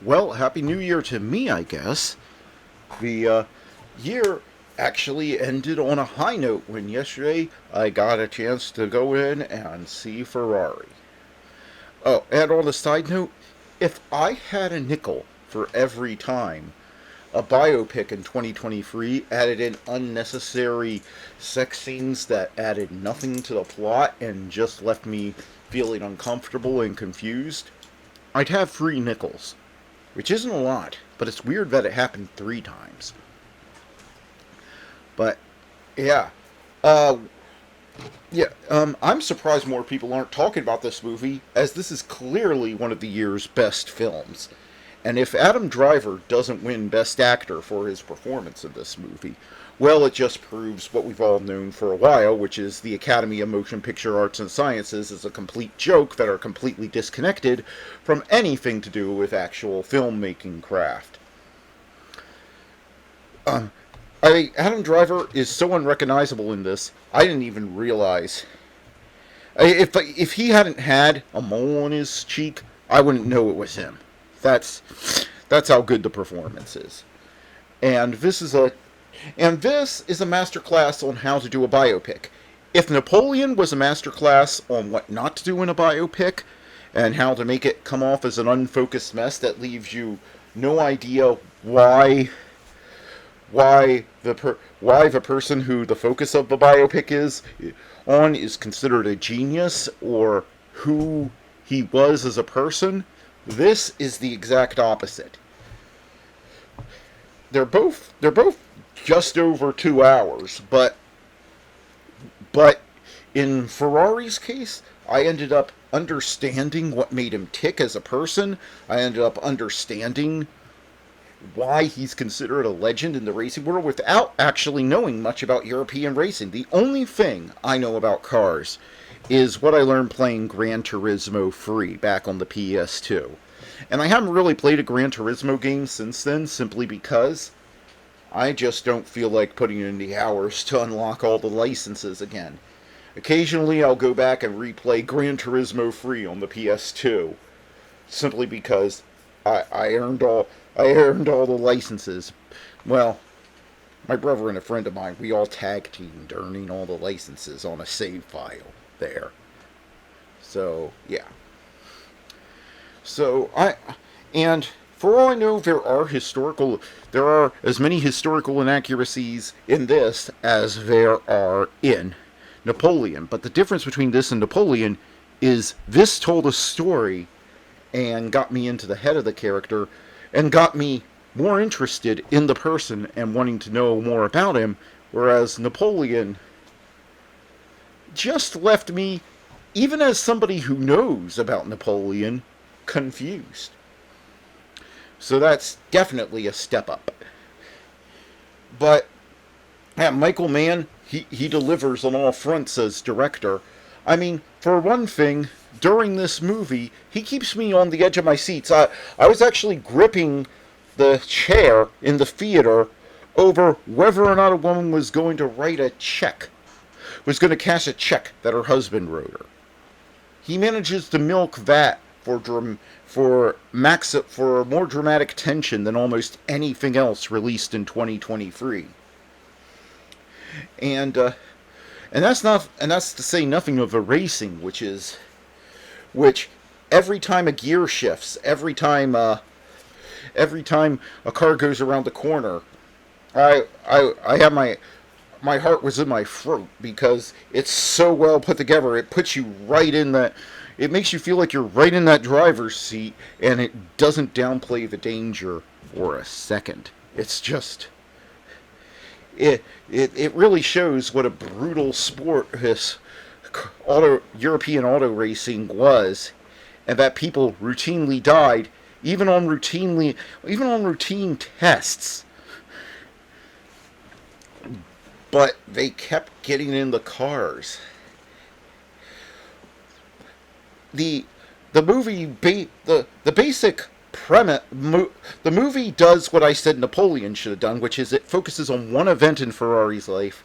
Well, Happy New Year to me, I guess. The year actually ended on a high note when yesterday I got a chance to go in and see Ferrari. Oh, and on a side note, if I had a nickel for every time a biopic in 2023 added in unnecessary sex scenes that added nothing to the plot and just left me feeling uncomfortable and confused, I'd have 3 nickels. Which isn't a lot, but it's weird that it happened 3 times. But yeah, uh, I'm surprised more people aren't talking about this movie, as this is clearly one of the year's best films. And if Adam Driver doesn't win Best Actor for his performance in this movie, well, it just proves what we've all known for a while, which is the Academy of Motion Picture Arts and Sciences is a complete joke that are completely disconnected from anything to do with actual filmmaking craft. Um, Adam Driver is so unrecognizable in this, I didn't even realize. If he hadn't had a mole on his cheek, I wouldn't know it was him. That's that's how good the performance is. And this is a masterclass on how to do a biopic. If Napoleon was a masterclass on what not to do in a biopic and how to make it come off as an unfocused mess that leaves you no idea why the person who the focus of the biopic is considered a genius or who he was as a person, this is the exact opposite. They're both just over 2 hours, but in Ferrari's case, I ended up understanding what made him tick as a person. I ended up understanding why he's considered a legend in the racing world without actually knowing much about European racing. The only thing I know about cars is what I learned playing Gran Turismo Free back on the PS2. And I haven't really played a Gran Turismo game since then, simply because I just don't feel like putting in the hours to unlock all the licenses again. Occasionally I'll go back and replay Gran Turismo Free on the PS2, simply because I earned all the licenses. Well, my brother and a friend of mine, we all tag teamed earning all the licenses on a save file there. So yeah. So and for all I know, there are as many historical inaccuracies in this as there are in Napoleon. But the difference between this and Napoleon is this told a story and got me into the head of the character and got me more interested in the person and wanting to know more about him, whereas Napoleon just left me, even as somebody who knows about Napoleon, confused. So that's definitely a step up. But yeah, Micheal Mann, he delivers on all fronts as director. I mean, for one thing, during this movie, he keeps me on the edge of my seats. I was actually gripping the chair in the theater over whether or not a woman was going to write a check, was going to cash a check that her husband wrote her. He manages to milk that for more dramatic tension than almost anything else released in 2023. And that's to say nothing of the racing, which every time a gear shifts, every time a car goes around the corner, I have my heart was in my throat because it's so well put together. It puts you right in that. It makes you feel like you're right in that driver's seat, and it doesn't downplay the danger for a second. It's just it really shows what a brutal sport this European auto racing was, and that people routinely died, even on routine tests. But they kept getting in the cars. The basic premise, the movie does what I said Napoleon should have done, which is it focuses on one event in Ferrari's life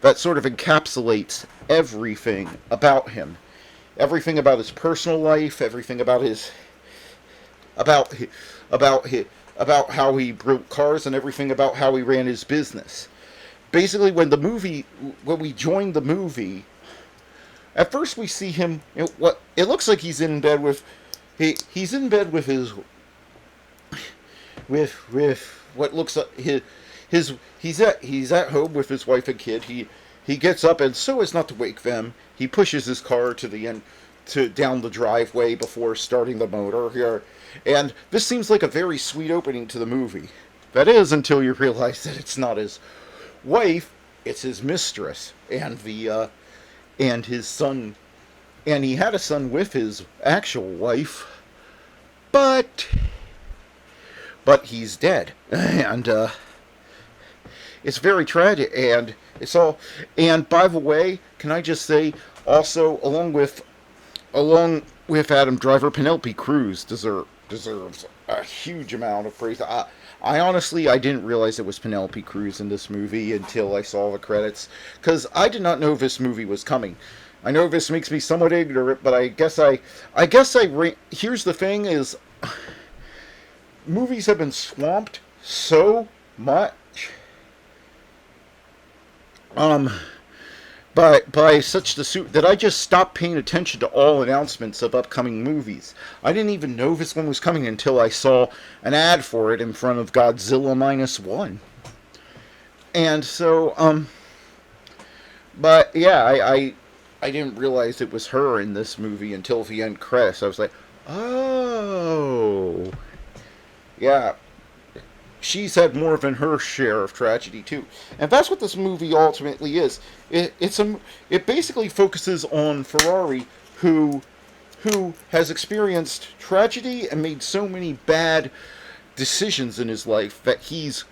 that sort of encapsulates everything about him, everything about his personal life, everything about about about about how he built cars and everything about how he ran his business. Basically, when we joined the movie, at first we see him. What it looks like he's in bed with, he's in bed with his with what looks like his he's at home with his wife and kid. He gets up, and so as not to wake them, he pushes his car to the end to down the driveway before starting the motor here. And this seems like a very sweet opening to the movie. That is, until you realize that it's not his wife, it's his mistress, and his son, and he had a son with his actual wife, but he's dead, and it's very tragic, and it's all. And by the way, can I just say, also along with Adam Driver, Penelope Cruz deserves a huge amount of praise. I honestly, I didn't realize it was Penelope Cruz in this movie until I saw the credits, because I did not know this movie was coming. I know this makes me somewhat ignorant, but here's the thing is, movies have been swamped so much by such the suit that I just stopped paying attention to all announcements of upcoming movies. I didn't even know this one was coming until I saw an ad for it in front of Godzilla -1. And so, but yeah, I didn't realize it was her in this movie until the end credits. I was like, oh, yeah. She's had more than her share of tragedy too, and that's what this movie ultimately is. It basically focuses on Ferrari, who has experienced tragedy and made so many bad decisions in his life that his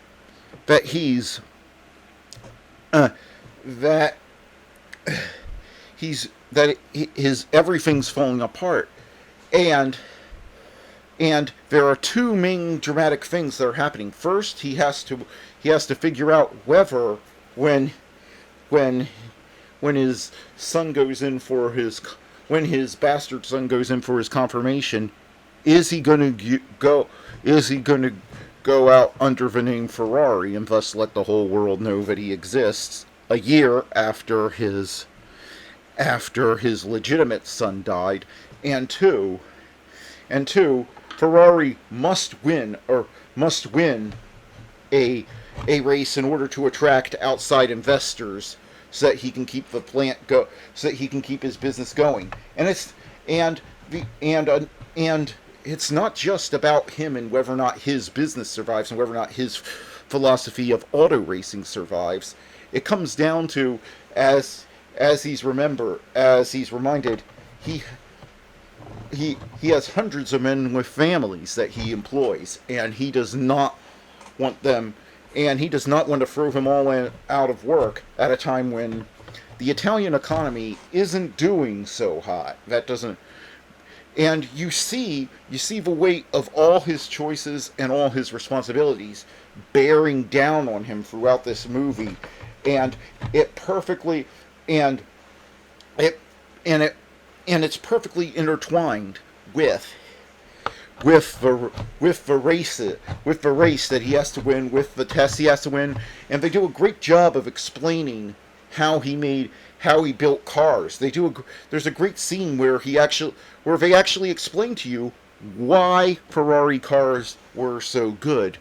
everything's falling apart, and there are two main dramatic things that are happening. First, he has to figure out whether when his son goes in for his bastard son goes in for his confirmation, is he going to go out under the name Ferrari and thus let the whole world know that he exists a year after his legitimate son died, and two, Ferrari must win a race in order to attract outside investors so that he can keep the plant so that he can keep his business going. And it's not just about him and whether or not his business survives and whether or not his philosophy of auto racing survives. It comes down to, as he's reminded, he has hundreds of men with families that he employs, and he does not want to throw them all out of work at a time when the Italian economy isn't doing so hot. That doesn't, and you see the weight of all his choices and all his responsibilities bearing down on him throughout this movie, and it's perfectly intertwined with the race that he has to win, with the test he has to win, and they do a great job of explaining how he built cars. There's a great scene where they actually explain to you why Ferrari cars were so good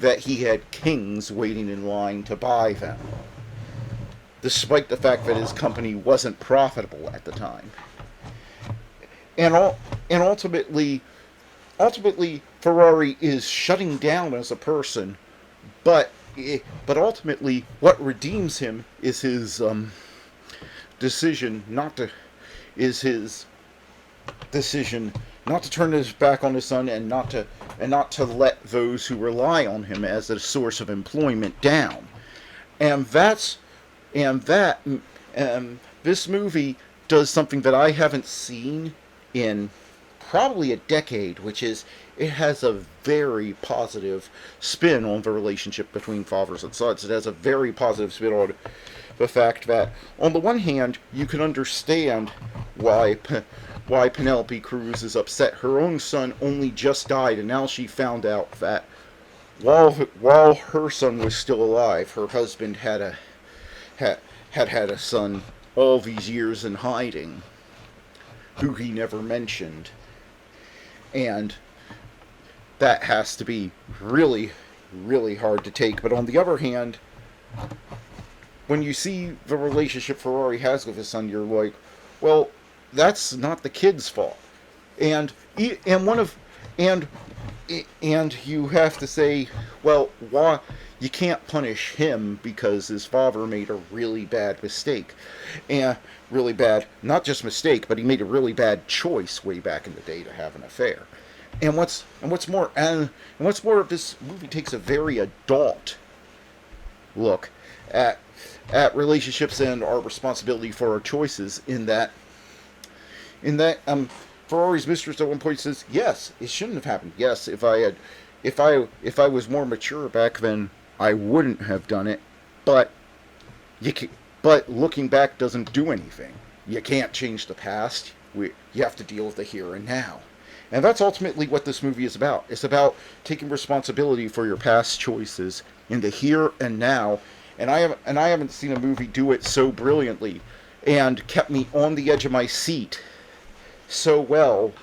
that he had kings waiting in line to buy them, despite the fact that his company wasn't profitable at the time. And ultimately, Ferrari is shutting down as a person, but ultimately, what redeems him is his decision not to turn his back on his son, and not to let those who rely on him as a source of employment down. And this movie does something that I haven't seen in probably a decade, which is it has a very positive spin on the relationship between fathers and sons. It has a very positive spin on the fact that, on the one hand, you can understand why why Penelope Cruz is upset. Her own son only just died, and now she found out that while her son was still alive, her husband had had a son all these years in hiding, who he never mentioned, and that has to be really, really hard to take. But on the other hand, when you see the relationship Ferrari has with his son, you're like, well, that's not the kid's fault. And and one of and and you have to say, well, why you can't punish him because his father made a really bad mistake, and really bad, not just mistake, but he made a really bad choice way back in the day to have an affair. And what's more, this movie takes a very adult look at relationships and our responsibility for our choices. In that Ferrari's mistress at one point says, "Yes, it shouldn't have happened. Yes, if I was more mature back then, I wouldn't have done it. But but looking back doesn't do anything. You can't change the past. You have to deal with the here and now." And that's ultimately what this movie is about. It's about taking responsibility for your past choices in the here and now. And I haven't seen a movie do it so brilliantly and kept me on the edge of my seat so well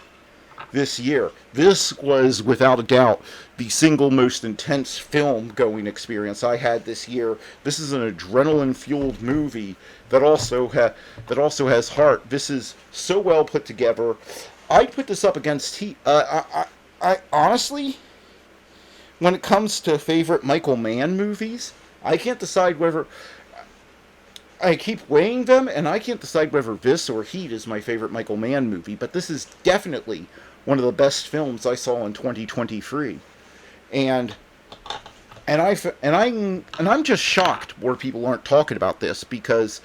this year. This was, without a doubt, the single most intense film-going experience I had this year. This is an adrenaline-fueled movie that also has heart. This is so well put together. I'd put this up against Heat. I honestly, when it comes to favorite Micheal Mann movies, I can't decide whether I keep weighing them, and I can't decide whether this or Heat is my favorite Micheal Mann movie. But this is definitely one of the best films I saw in 2023, and I'm just shocked more people aren't talking about this, because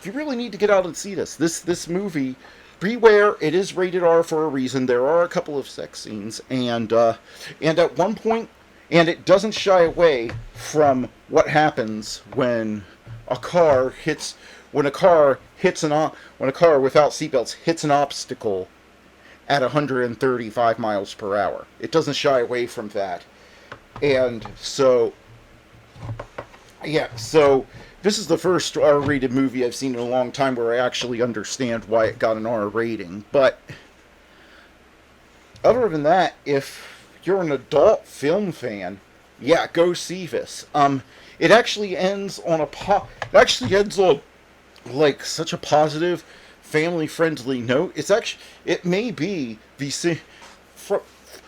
you really need to get out and see this. This movie. Beware, it is rated R for a reason. There are a couple of sex scenes, and at one point, and it doesn't shy away from what happens when a car without seatbelts hits an obstacle at 135 miles per hour. It doesn't shy away from that, and so this is the first R-rated movie I've seen in a long time where I actually understand why it got an R rating. But other than that, if you're an adult film fan, yeah, go see this. It actually ends on like such a positive, family-friendly note. It may be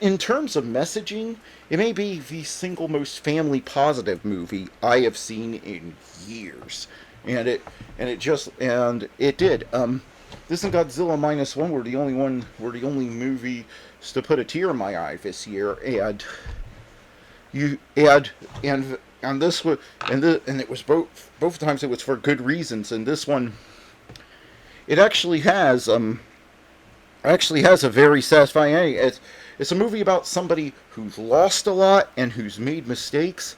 in terms of messaging, it may be the single most family positive movie I have seen in years, and it did. This and Godzilla -1 were the only movie to put a tear in my eye this year, and this was and it was both times it was for good reasons, and this one it actually has a very satisfying ending. It's a movie about somebody who's lost a lot and who's made mistakes,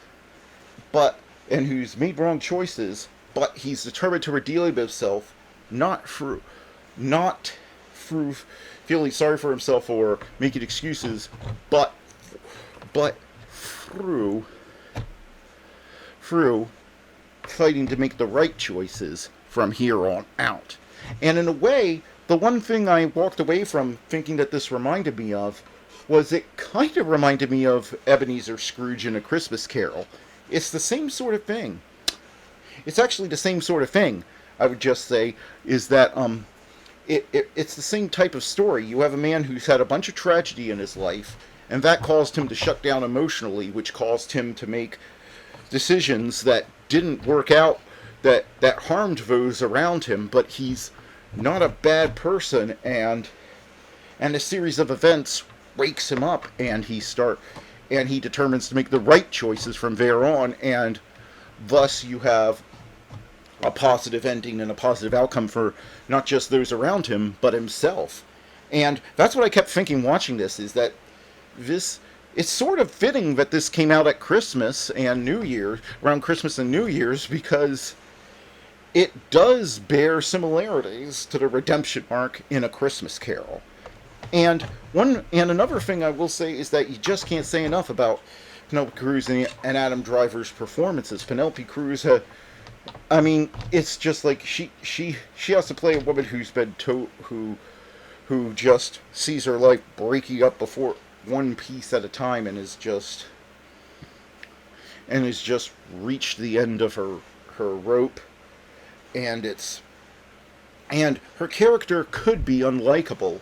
and who's made wrong choices, but he's determined to redeem himself, not through feeling sorry for himself or making excuses, but through fighting to make the right choices from here on out. And in a way, the one thing I walked away from thinking that this reminded me of was it kind of reminded me of Ebenezer Scrooge in A Christmas Carol. It's the same sort of thing. It's actually the same sort of thing, I would just say, is that it's the same type of story. You have a man who's had a bunch of tragedy in his life, and that caused him to shut down emotionally, which caused him to make decisions that didn't work out, that harmed those around him, but he's not a bad person, and a series of events wakes him up, and he determines to make the right choices from there on, and thus you have a positive ending and a positive outcome for not just those around him, but himself. And that's what I kept thinking watching this, is that it's sort of fitting that this came out at Christmas and New Year, around Christmas and New Year's, because it does bear similarities to the redemption arc in A Christmas Carol. And another thing I will say is that you just can't say enough about Penelope Cruz and Adam Driver's performances. Penelope Cruz, I mean, it's just like she has to play a woman who's been who just sees her life breaking up before one piece at a time and has just reached the end of her rope, and it's and her character could be unlikable,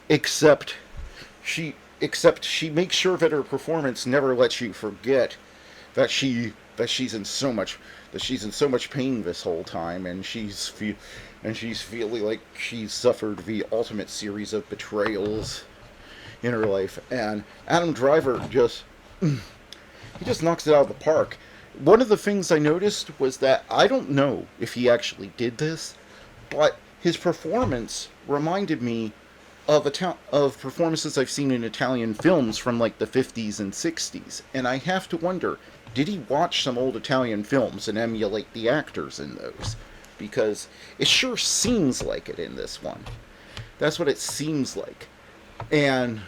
except she makes sure that her performance never lets you forget that she's in so much pain this whole time, and she's feeling like she's suffered the ultimate series of betrayals in her life. And Adam Driver just knocks it out of the park. One of the things I noticed was that I don't know if he actually did this, but his performance reminded me of performances I've seen in Italian films from like the 50s and 60s, and I have to wonder, did he watch some old Italian films and emulate the actors in those? Because it sure seems like it in this one. That's what it seems like. And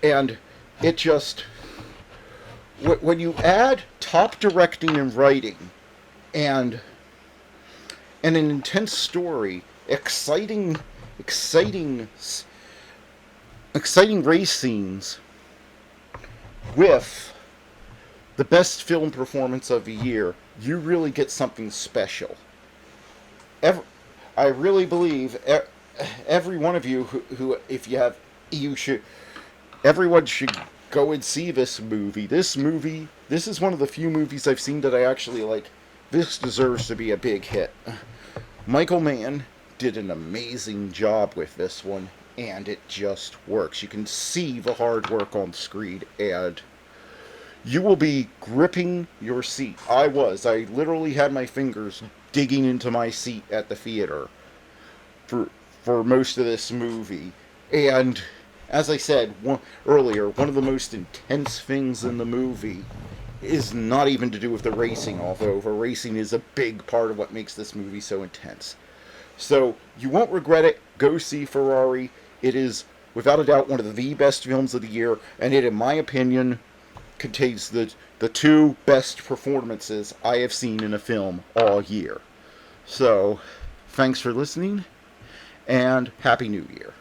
and it just, when you add top directing and writing and an intense story, exciting race scenes with the best film performance of the year, you really get something special. I really believe every one of you who if you have, you should, everyone should go and see this movie. This is one of the few movies I've seen that I actually like. This deserves to be a big hit. Micheal Mann did an amazing job with this one, and it just works. You can see the hard work on screen, and you will be gripping your seat. I literally had my fingers digging into my seat at the theater for most of this movie. And as I said earlier, one of the most intense things in the movie is not even to do with the racing, although the racing is a big part of what makes this movie so intense. So you won't regret it. Go see Ferrari. It is without a doubt one of the best films of the year, and it, in my opinion, contains the two best performances I have seen in a film all year. So, thanks for listening, and Happy New Year.